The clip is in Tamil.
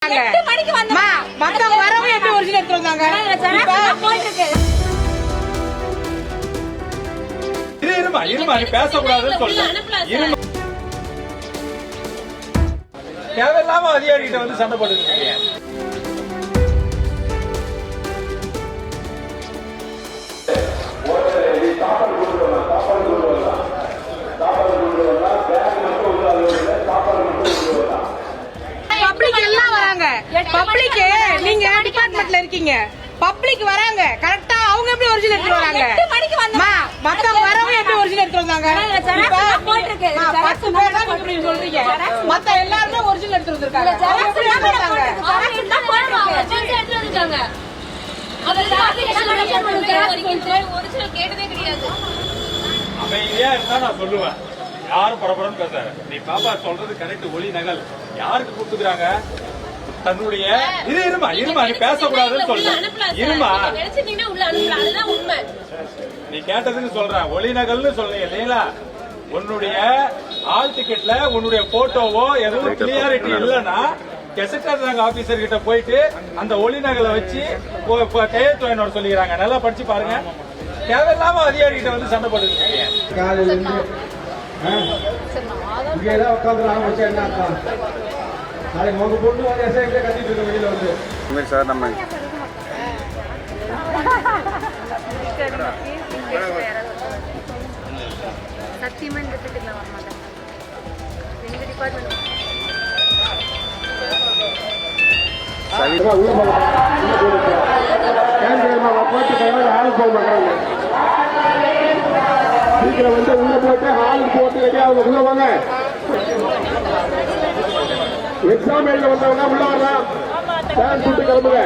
மத்தவங்க வரவங்க எப்படி ஒரிஜினல் எடுத்து வந்தாங்க? இருமா நீ பேசக்கூடாதுன்னு சொல்றேன். தேவையில்லாம அதிகாரிகிட்ட வந்து சண்டை போட்டுருக்கீங்க. பப்ளிக் எல்லாம் வராங்க. பப்ளிக் நீங்க டிபார்ட்மெண்ட்ல இருக்கீங்க. பப்ளிக் வராங்க கரெக்டா. அவங்க எப்படி ஒரிஜினல் எடுத்து வராங்க? மத்தவங்க வரவங்க எப்படி ஒரிஜினல் எடுத்து வந்தாங்க? 10 பேர் தான் இப்படி சொல்றீங்க. மத்த எல்லாருமே ஒரிஜினல் எடுத்து வந்திருக்காங்க. அமைதியா இருந்தா நான் சொல்லுவேன். யாரும் பரபரன்னு பேச. நீ பாப்பா சொல்றது கரெக்ட். ஒளி நகல் யாருக்கு கொடுத்துக்கிறாங்க? தன்னுடைய இருமா நீ பேசக்கூடாதுன்னு சொல்றேன். இருமா நீ கேட்டதுன்னு சொல்றேன். ஒளி நகல்னு சொல்றீங்க இல்லைங்களா? உன்னுடைய ஆல் டிக்கெட்ல உன்னுடைய போட்டோவோ எதுவும் கிளியாரிட்டி இல்லைன்னா கெசட் ஆபீசர் கிட்ட போயிட்டு அந்த ஒளி நகலை வச்சு கையெழுத்து வாங்கினோட சொல்லிக்கிறாங்க. நல்லா படிச்சு பாருங்க. தேவையில்லாம அதிகாரிகிட்ட வந்து சண்டை போடுறீங்க. சார் நம்ம சத்தியமா இந்த திட்டத்தில் வர மாட்டாங்க. எங்க டிபார்ட்மெண்ட் சீக்கிரம் வந்து உள்ள போட்டு ஹாலுக்கு போட்டு அவங்க உள்ள வாங்க. எக்ஸாம் எழுத வந்தவங்க உள்ள வரலாம். ஃபேன் சுட்டு கிளம்புங்க.